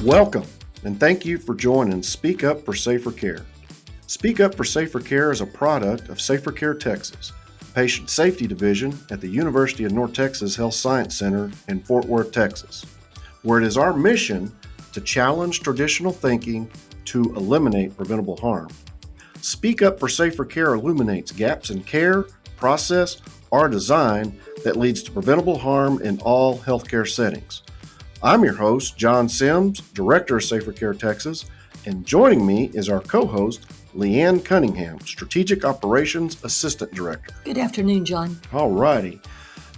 Welcome, and thank you for joining Speak Up for SaferCare. Speak Up for SaferCare is a product of SaferCare Texas, patient safety division at the University of North Texas Health Science Center in Fort Worth, Texas, where it is our mission to challenge traditional thinking to eliminate preventable harm. Speak Up for SaferCare illuminates gaps in care, process, or design that leads to preventable harm in all healthcare settings. I'm your host, John Sims, Director of SaferCare Texas, and joining me is our co-host, Leanne Cunningham, Strategic Operations Assistant Director. Good afternoon, John. All righty.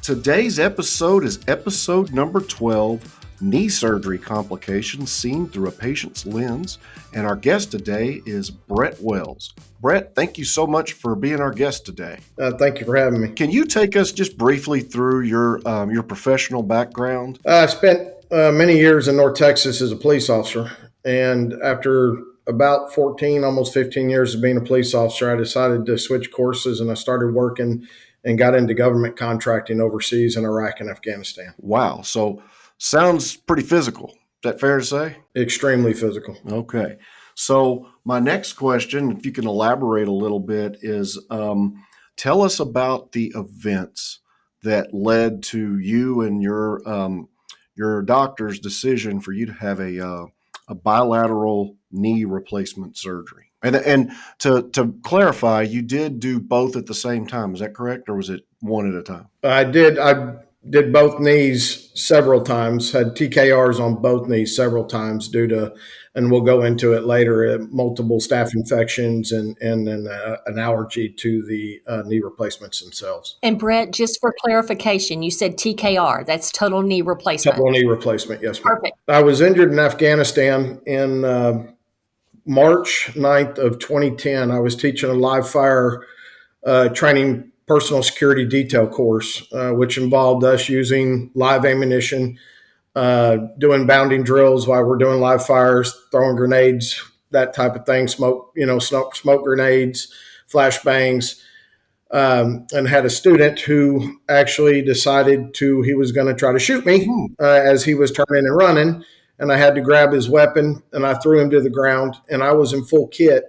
Today's episode is episode number 12, Knee Surgery Complications Seen Through a Patient's Lens, and our guest today is Brett Wells. Brett, thank you so much for being our guest today. Thank you for having me. Can you take us just briefly through your professional background? I spent many years in North Texas as a police officer, and after about 14, almost 15 years of being a police officer, I decided to switch courses, and I started working and got into government contracting overseas in Iraq and Afghanistan. Wow. So sounds pretty physical. Is that fair to say? Extremely physical. Okay. So my next question, if you can elaborate a little bit, is tell us about the events that led to you and your doctor's decision for you to have a bilateral knee replacement surgery. And to clarify, you did do both at the same time. Is that correct? Or was it one at a time? I did both knees several times, had TKRs on both knees several times due to, and we'll go into it later, multiple staph infections and then an allergy to the knee replacements themselves. And Brett, just for clarification, you said TKR, that's total knee replacement. Total knee replacement, yes, ma'am. Perfect. I was injured in Afghanistan in March 9th of 2010. I was teaching a live fire training personal security detail course, which involved us using live ammunition, doing bounding drills while we're doing live fires, throwing grenades, that type of thing, smoke grenades, flashbangs, and had a student who actually decided he was going to try to shoot me as he was turning and running. And I had to grab his weapon and I threw him to the ground, and I was in full kit.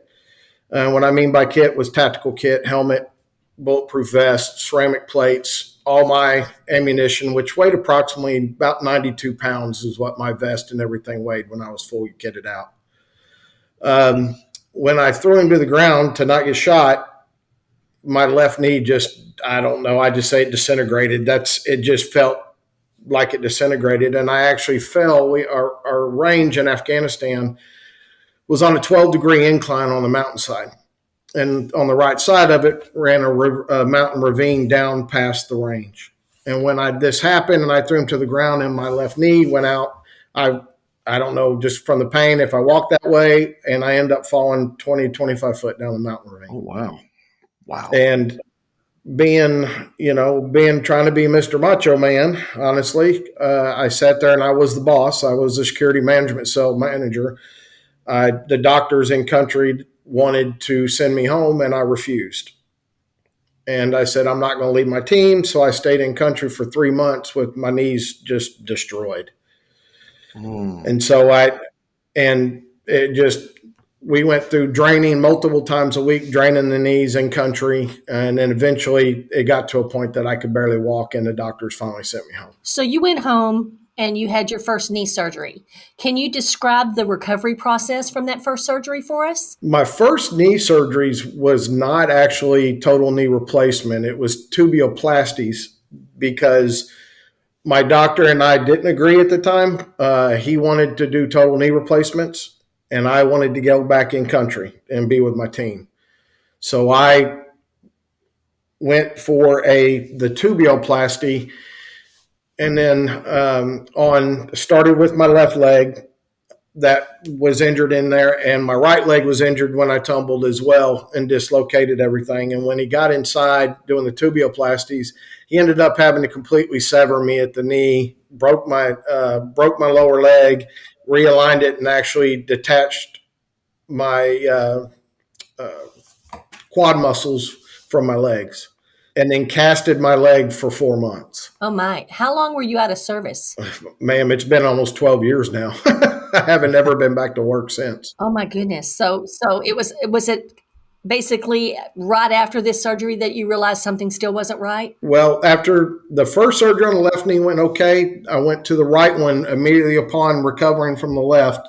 What I mean by kit was tactical kit, helmet, bulletproof vest, ceramic plates, all my ammunition, which weighed approximately about 92 pounds is what my vest and everything weighed when I was fully kitted out. When I threw him to the ground to not get shot, my left knee I just say it disintegrated. It just felt like it disintegrated. And I actually fell. Our range in Afghanistan was on a 12-degree incline on the mountainside. And on the right side of it ran a mountain ravine down past the range. And when this happened and I threw him to the ground and my left knee went out, I don't know, just from the pain, if I walked that way, and I ended up falling 20, 25 foot down the mountain ravine. Oh, wow. Wow. And being trying to be Mr. Macho Man, honestly, I sat there and I was the boss. I was the security management cell manager. The doctors in country wanted to send me home, and I refused. And I said, I'm not going to leave my team. So I stayed in country for 3 months with my knees just destroyed. And so we went through draining multiple times a week, draining the knees in country. And then eventually it got to a point that I could barely walk, and the doctors finally sent me home. So you went home and you had your first knee surgery. Can you describe the recovery process from that first surgery for us? My first knee surgeries was not actually total knee replacement. It was tubuoplasties, because my doctor and I didn't agree at the time. He wanted to do total knee replacements, and I wanted to go back in country and be with my team. So I went for the tubuoplasty. And then started with my left leg that was injured in there, and my right leg was injured when I tumbled as well and dislocated everything. And when he got inside doing the tubuoplasties, he ended up having to completely sever me at the knee, broke my lower leg, realigned it, and actually detached my quad muscles from my legs. and then casted my leg for 4 months. Oh my. How long were you out of service? Ma'am, it's been almost 12 years now. I haven't ever been back to work since. Oh my goodness. So was it basically right after this surgery that you realized something still wasn't right? Well, after the first surgery on the left knee went okay, I went to the right one immediately upon recovering from the left.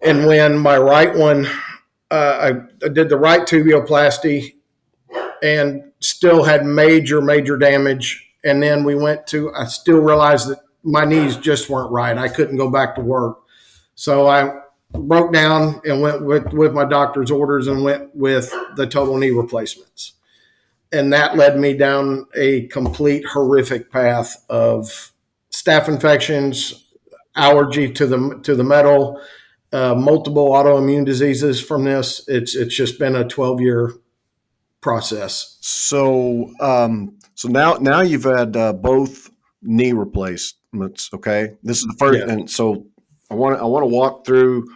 And when my right one, I did the right tubuoplasty and still had major damage. And then I still realized that my knees just weren't right. I couldn't go back to work. So I broke down and went with my doctor's orders and went with the total knee replacements. And that led me down a complete horrific path of staph infections, allergy to the metal, multiple autoimmune diseases from this. It's just been a 12-year process. So, so now you've had both knee replacements. Okay, this is the first, Yeah. and so I want to walk through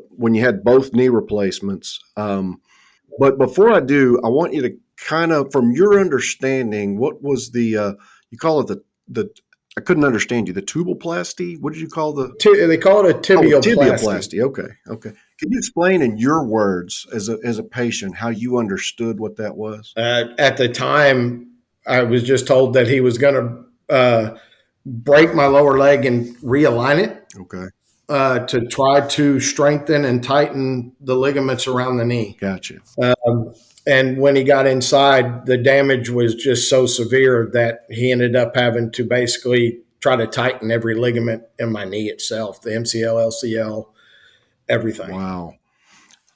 when you had both knee replacements. But before I do, I want you to kind of, from your understanding, what was you call it the I couldn't understand you. The tuboplasty? What did you call They call it a tibioplasty. Tibioplasty. Okay. Can you explain in your words as a patient how you understood what that was? At the time, I was just told that he was going to break my lower leg and realign it. Okay. To try to strengthen and tighten the ligaments around the knee. Gotcha. And when he got inside, the damage was just so severe that he ended up having to basically try to tighten every ligament in my knee itself, the MCL, LCL, everything. Wow.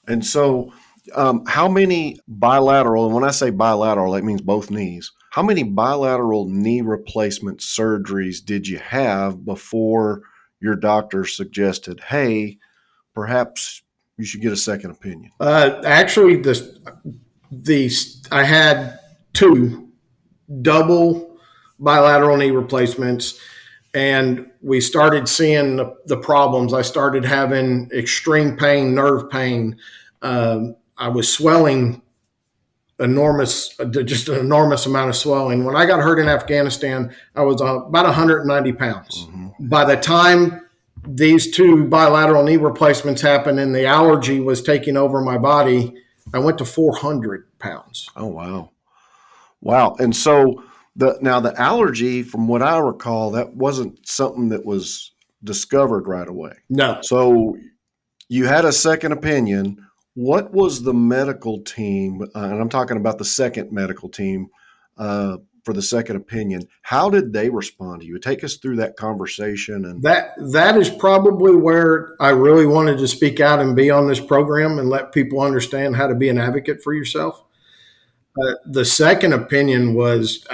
And so how many bilateral, and when I say bilateral, that means both knees, how many bilateral knee replacement surgeries did you have before your doctor suggested, hey, perhaps you should get a second opinion? Actually, I had 2 double bilateral knee replacements, and we started seeing the problems. I started having extreme pain, nerve pain. I was swelling just an enormous amount of swelling. When I got hurt in Afghanistan, I was about 190 pounds. Mm-hmm. By the time these 2 bilateral knee replacements happened and the allergy was taking over my body, I went to 400 pounds. Oh, wow. And so the allergy, from what I recall, that wasn't something that was discovered right away. No. So you had a second opinion. What was the medical team, and I'm talking about the second medical team, for the second opinion, how did they respond to you? Take us through that conversation. And that is probably where I really wanted to speak out and be on this program and let people understand how to be an advocate for yourself. The second opinion was,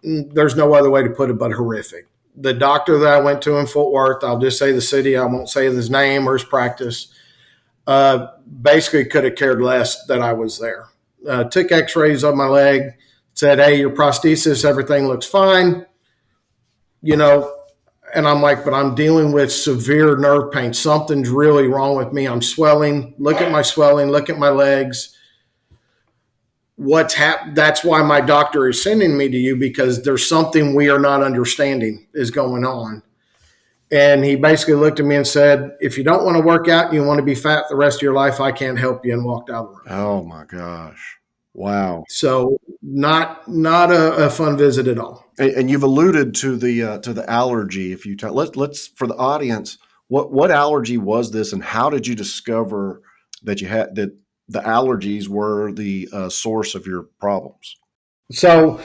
there's no other way to put it but horrific. The doctor that I went to in Fort Worth, I'll just say the city, I won't say his name or his practice, basically could have cared less that I was there. Took x-rays of my leg, said, hey, your prosthesis, everything looks fine. And I'm like, but I'm dealing with severe nerve pain. Something's really wrong with me. I'm swelling. Look at my swelling. Look at my legs. What's happened? That's why my doctor is sending me to you, because there's something we are not understanding is going on. And he basically looked at me and said, if you don't want to work out and you want to be fat the rest of your life, I can't help you, and walked out of the room. Oh my gosh. Wow. So not a fun visit at all. And you've alluded to the allergy. If you let's for the audience, what allergy was this, and how did you discover that the allergies were the source of your problems? So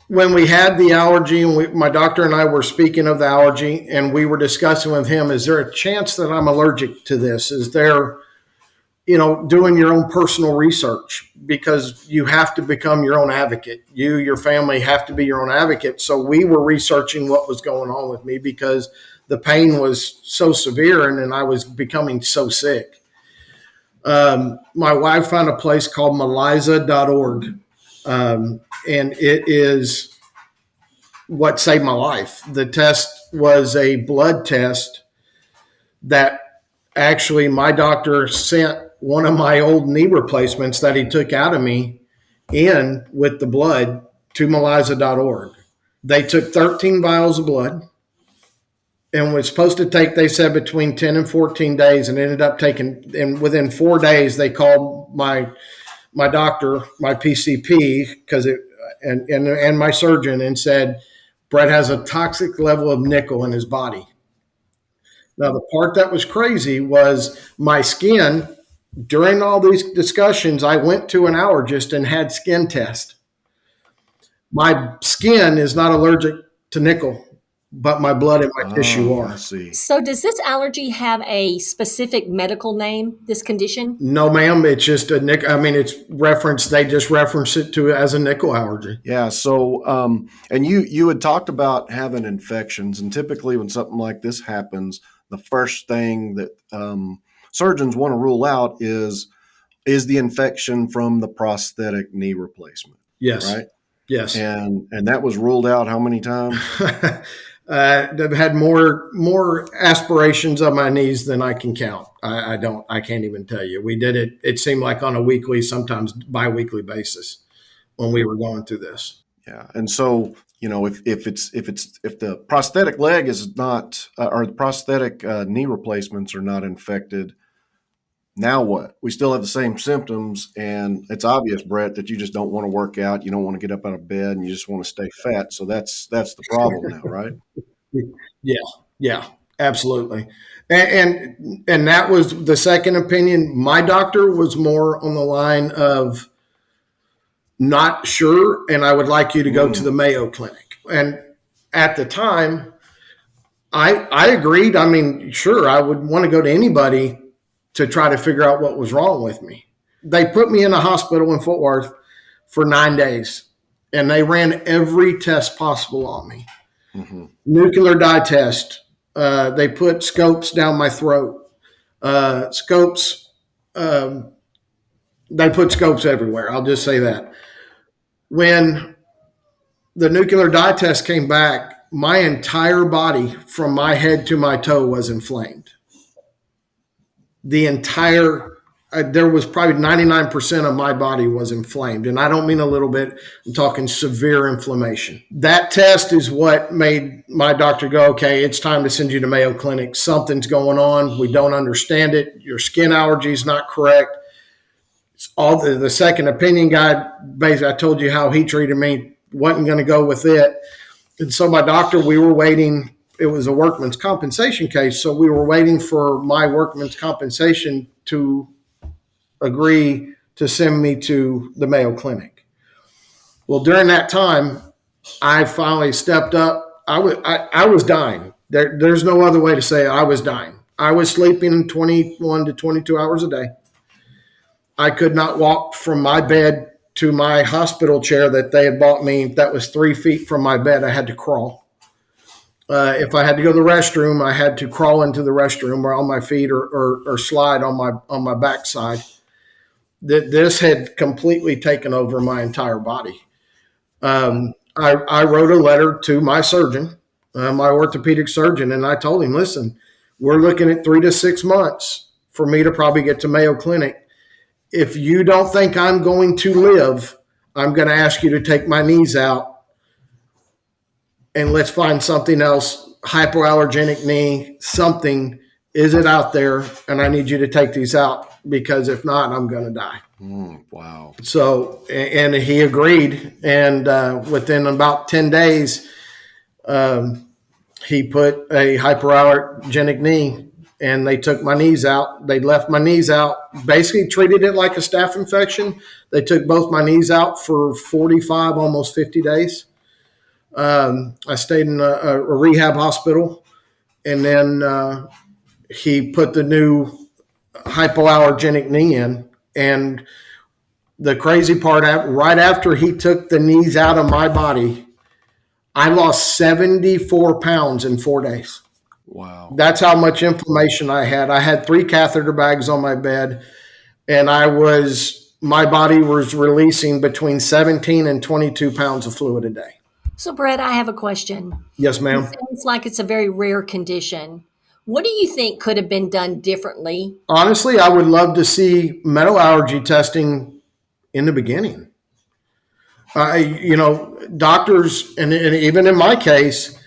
when we had the allergy, and my doctor and I were speaking of the allergy, and we were discussing with him, is there a chance that I'm allergic to this? Is there, doing your own personal research, because you have to become your own advocate. Your family have to be your own advocate. So we were researching what was going on with me, because the pain was so severe and I was becoming so sick. My wife found a place called Meliza.org. And it is what saved my life. The test was a blood test that actually my doctor sent one of my old knee replacements that he took out of me in with the blood to melisa.org. They took 13 vials of blood and was supposed to take, they said, between 10 and 14 days, and ended up taking, and within 4 days, they called my doctor, my PCP, because it, and my surgeon, and said, Brett has a toxic level of nickel in his body. Now, the part that was crazy was my skin. During all these discussions, I went to an allergist and had skin test. My skin is not allergic to nickel, but my blood and my tissue Oh, are. I see. So does this allergy have a specific medical name, this condition? No, ma'am. It's just a nickel. I mean, it's referenced. They just reference it to as a nickel allergy. Yeah. So, and you had talked about having infections, and typically when something like this happens, the first thing that surgeons want to rule out is the infection from the prosthetic knee replacement. Yes. Right. Yes. And that was ruled out how many times? I've had more aspirations of my knees than I can count. I can't even tell you. We did it. It seemed like on a weekly, sometimes biweekly basis when we were going through this. Yeah. And so, if the prosthetic leg is not, or the prosthetic knee replacements are not infected, now what? We still have the same symptoms, and it's obvious, Brett, that you just don't want to work out. You don't want to get up out of bed, and you just want to stay fat. So that's the problem now, right? Yeah, yeah, absolutely. And that was the second opinion. My doctor was more on the line of not sure, and I would like you to go to the Mayo Clinic. And at the time, I agreed. I mean, sure, I would want to go to anybody to try to figure out what was wrong with me. They put me in a hospital in Fort Worth for 9 days, and they ran every test possible on me. Mm-hmm. Nuclear dye test. They put scopes down my throat. Scopes. They put scopes everywhere. I'll just say that. When the nuclear dye test came back, my entire body from my head to my toe was inflamed. The entire there was probably 99% of my body was inflamed. And I don't mean a little bit, I'm talking severe inflammation. That test is what made my doctor go, okay, it's time to send you to Mayo Clinic. Something's going on. We don't understand it. Your skin allergy is not correct. It's all the second opinion guy, basically, I told you how he treated me, wasn't going to go with it. And so my doctor, we were waiting. It was a workman's compensation case. So we were waiting for my workman's compensation to agree to send me to the Mayo Clinic. Well, during that time, I finally stepped up. I was dying. There's no other way to say it. I was dying. I was sleeping 21 to 22 hours a day. I could not walk from my bed to my hospital chair that they had bought me. That was 3 feet from my bed. I had to crawl. If I had to go to the restroom, I had to crawl into the restroom or on my feet or slide on my backside. This had completely taken over my entire body. I wrote a letter to my surgeon, my orthopedic surgeon, and I told him, listen, we're looking at 3 to 6 months for me to probably get to Mayo Clinic. If you don't think I'm going to live, I'm going to ask you to take my knees out and let's find something else, hypoallergenic knee, something. Is it out there? And I need you to take these out because if not, I'm going to die. Wow. So, and he agreed. And within about 10 days, he put a hypoallergenic knee and they took my knees out. They left my knees out, basically treated it like a staph infection. They took both my knees out for 45, almost 50 days. I stayed in a rehab hospital, and then he put the new hypoallergenic knee in. And the crazy part, right after he took the knees out of my body, I lost 74 pounds in 4 days. Wow. That's how much inflammation I had. I had 3 catheter bags on my bed, and my body was releasing between 17 and 22 pounds of fluid a day. So, Brett, I have a question. Yes, ma'am. It sounds like it's a very rare condition. What do you think could have been done differently? Honestly, I would love to see metal allergy testing in the beginning. Doctors, and even in my case,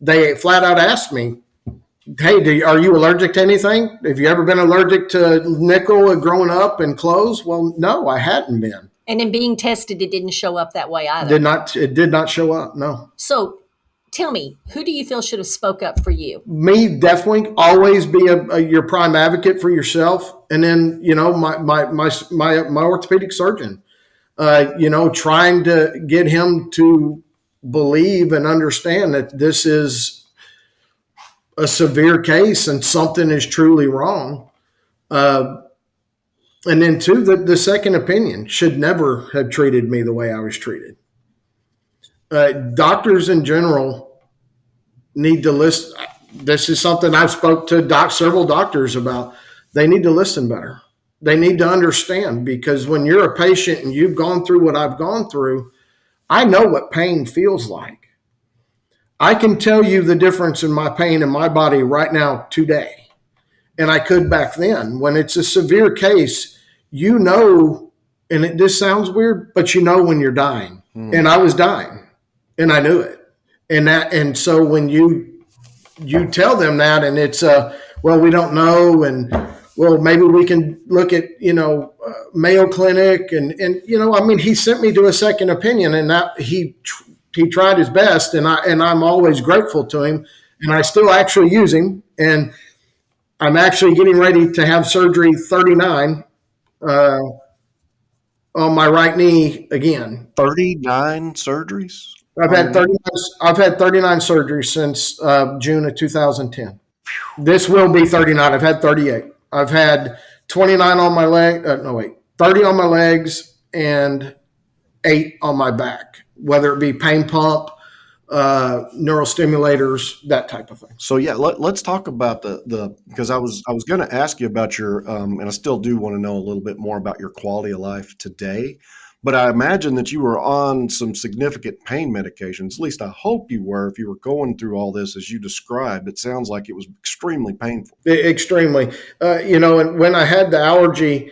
they flat out asked me, "Hey, are you allergic to anything? Have you ever been allergic to nickel growing up and clothes?" Well, no, I hadn't been. And in being tested, it didn't show up that way either. It did not show up. No. So tell me, who do you feel should have spoke up for you? Me, definitely always be your prime advocate for yourself, and then my orthopedic surgeon. Trying to get him to believe and understand that this is a severe case and something is truly wrong. And then two, the second opinion should never have treated me the way I was treated. Doctors in general need to listen. This is something I've spoke to several doctors about. They need to listen better. They need to understand, because when you're a patient and you've gone through what I've gone through, I know what pain feels like. I can tell you the difference in my pain in my body right now today. And I could back then. When it's a severe case, and this sounds weird, but when you're dying. And I was dying, and I knew it. And so when you tell them that, and it's well, we don't know, and well, maybe we can look at Mayo Clinic, and he sent me to a second opinion, and that he tried his best, and I'm always grateful to him, and I still actually use him, and I'm actually getting ready to have surgery 39 on my right knee again. 39 surgeries? I've had 39 surgeries since June of 2010. This will be 39. I've had 38. I've had 29 on my leg. 30 on my legs and 8 on my back, whether it be pain pump, neural stimulators, that type of thing. So yeah, let's talk about because I was going to ask you about your, and I still do want to know a little bit more about your quality of life today. But I imagine that you were on some significant pain medications. At least I hope you were. If you were going through all this as you described, it sounds like it was extremely painful. Extremely. And when I had the allergy,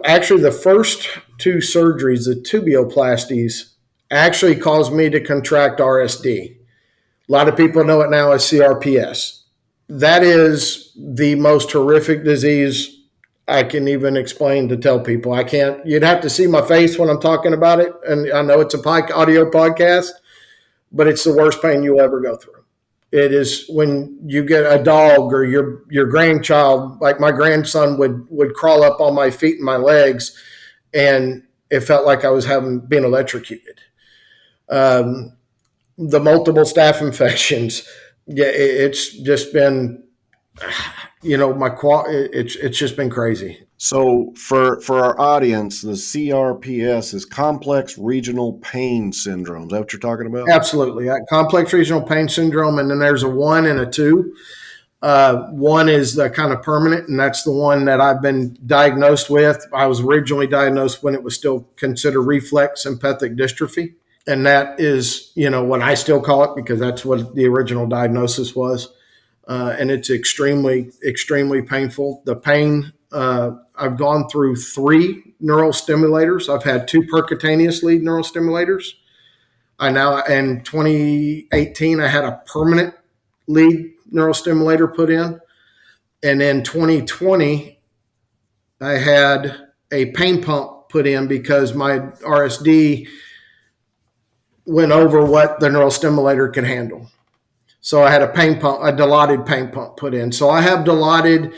actually the first 2 surgeries, the tubuoplasties, actually caused me to contract RSD. A lot of people know it now as CRPS. That is the most horrific disease I can even explain to tell people. I can't. You'd have to see my face when I'm talking about it. And I know it's a audio podcast, but it's the worst pain you'll ever go through. It is when you get a dog or your grandchild, like my grandson would crawl up on my feet and my legs, and it felt like I was being electrocuted. The multiple staph infections. Yeah, it's just been, it's just been crazy. So for our audience, the CRPS is complex regional pain syndrome. Is that what you're talking about? Absolutely. Complex regional pain syndrome. And then there's a 1 and a 2. 1 is the kind of permanent, and that's the one that I've been diagnosed with. I was originally diagnosed when it was still considered reflex sympathetic dystrophy. And that is, what I still call it, because that's what the original diagnosis was. And it's extremely, extremely painful. The pain, I've gone through 3 neural stimulators. I've had 2 percutaneous lead neural stimulators. In 2018, I had a permanent lead neural stimulator put in. And in 2020, I had a pain pump put in because my RSD went over what the neural stimulator could handle. So I had a Dilaudid pain pump put in. So I have Dilaudid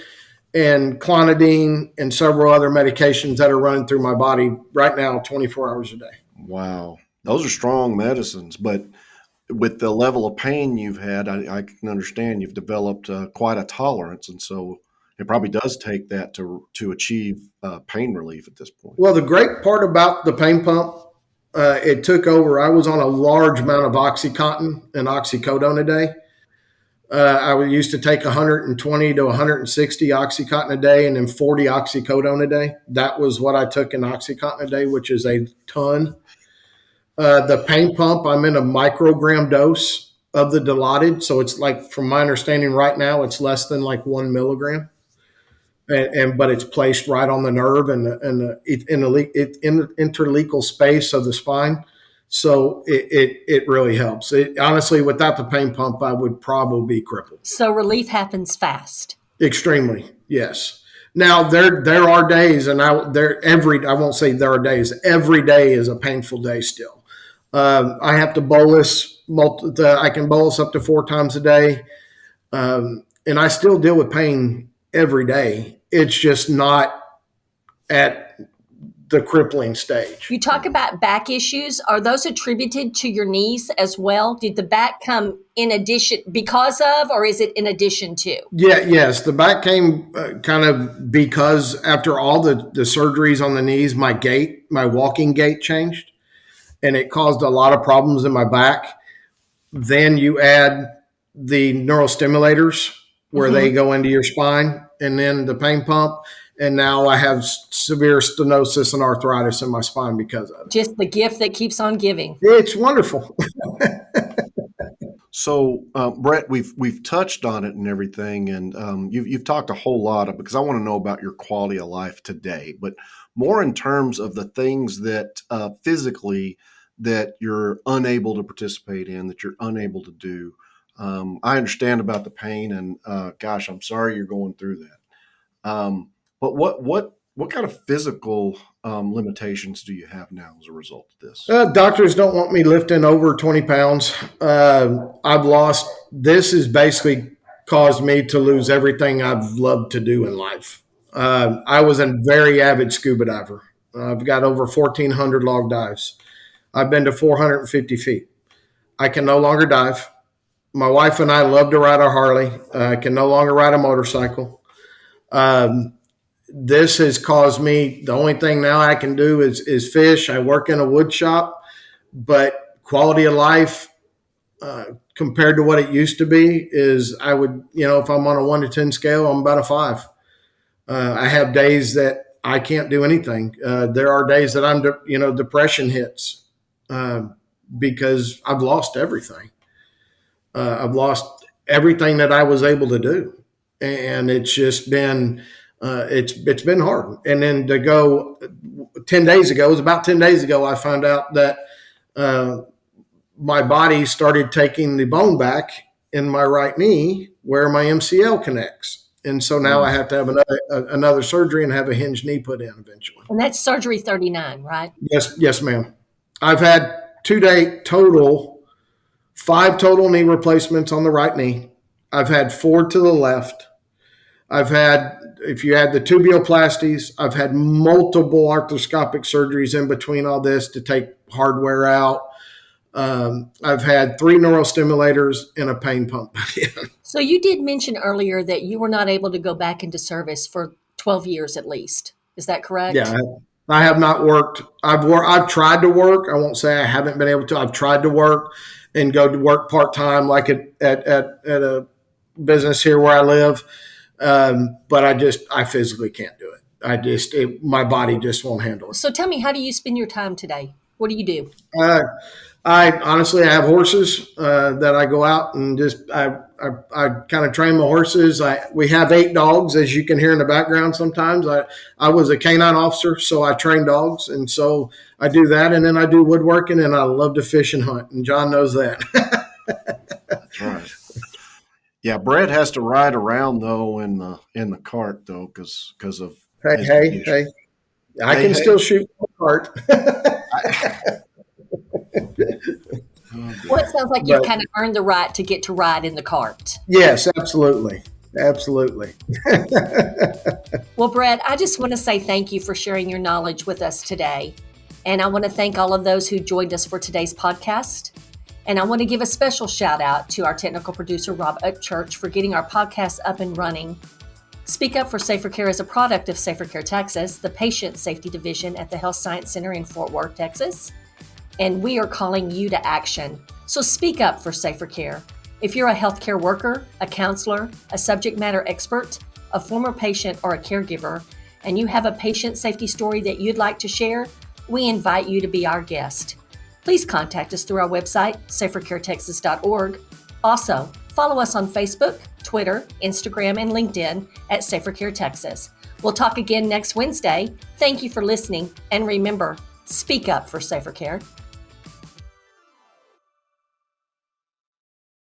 and Clonidine and several other medications that are running through my body right now 24 hours a day. Wow. Those are strong medicines, but with the level of pain you've had, I can understand you've developed quite a tolerance. And so it probably does take that to achieve pain relief at this point. Well, the great part about the pain pump, it took over. I was on a large amount of OxyContin and oxycodone a day. I used to take 120 to 160 OxyContin a day and then 40 oxycodone a day. That was what I took in OxyContin a day, which is a ton. The pain pump, I'm in a microgram dose of the Dilaudid. So it's like, from my understanding right now, it's less than like 1 milligram. but it's placed right on the nerve and in the interlegal space of the spine. So it really helps. Honestly, without the pain pump, I would probably be crippled. So relief happens fast. Extremely, yes. Now there are days, and I won't say there are days. Every day is a painful day still. I have to bolus. I can bolus up to 4 times a day, and I still deal with pain every day. It's just not at the crippling stage. You talk about back issues. Are those attributed to your knees as well? Did the back come in addition because of, or is it in addition to? Yes. The back came kind of because after all the surgeries on the knees, my walking gait changed, and it caused a lot of problems in my back. Then you add the neurostimulators where they go into your spine, and then the pain pump. And now I have severe stenosis and arthritis in my spine because of it. Just the gift that keeps on giving. It's wonderful. So, Brett, we've touched on it and everything, and you've talked a whole lot because I want to know about your quality of life today, but more in terms of the things that physically that you're unable to participate in, that you're unable to do. I understand about the pain, and gosh, I'm sorry you're going through that. But what kind of physical limitations do you have now as a result of this? Doctors don't want me lifting over 20 pounds. This has basically caused me to lose everything I've loved to do in life. I was a very avid scuba diver. I've got over 1,400 log dives. I've been to 450 feet. I can no longer dive. My wife and I love to ride our Harley. I can no longer ride a motorcycle. This has caused me, the only thing now I can do is fish. I work in a wood shop, but quality of life compared to what it used to be is I would, if I'm on a 1 to 10 scale, I'm about a 5. I have days that I can't do anything. There are days that depression hits because I've lost everything. I've lost everything that I was able to do. And it's just been, it's been hard. And then to go 10 days ago, it was about 10 days ago, I found out that my body started taking the bone back in my right knee where my MCL connects. And so now I have to have another surgery and have a hinged knee put in eventually. And that's surgery 39, right? Yes, ma'am. I've had 5 total knee replacements on the right knee. I've had 4 to the left. I've had, if you add the tubuoplasties, I've had multiple arthroscopic surgeries in between all this to take hardware out. I've had 3 neurostimulators and a pain pump. So you did mention earlier that you were not able to go back into service for 12 years at least. Is that correct? Yeah, I have not worked. I've tried to work. I won't say I haven't been able to. I've tried to work and go to work part-time like at a business here where I live. But I physically can't do it. My body just won't handle it. So tell me, how do you spend your time today? What do you do? I have horses that I go out and I kind of train my horses. We have 8 dogs, as you can hear in the background sometimes. I was a canine officer, so I train dogs. And so I do that. And then I do woodworking, and I love to fish and hunt. And John knows that. That's right. Yeah, Brett has to ride around, though, in the cart, though, because of Hey. I can still shoot my cart. Well, it sounds like you've kind of earned the right to get to ride in the cart. Yes, absolutely. Well, Brett, I just want to say thank you for sharing your knowledge with us today. And I want to thank all of those who joined us for today's podcast. And I want to give a special shout out to our technical producer, Rob Upchurch, for getting our podcast up and running. Speak Up for SaferCare is a product of SaferCare Texas, the patient safety division at the Health Science Center in Fort Worth, Texas. And we are calling you to action. So speak up for SaferCare. If you're a healthcare worker, a counselor, a subject matter expert, a former patient, or a caregiver, and you have a patient safety story that you'd like to share, we invite you to be our guest. Please contact us through our website, safercaretexas.org. Also, follow us on Facebook, Twitter, Instagram, and LinkedIn at SaferCare Texas. We'll talk again next Wednesday. Thank you for listening, and remember, speak up for SaferCare.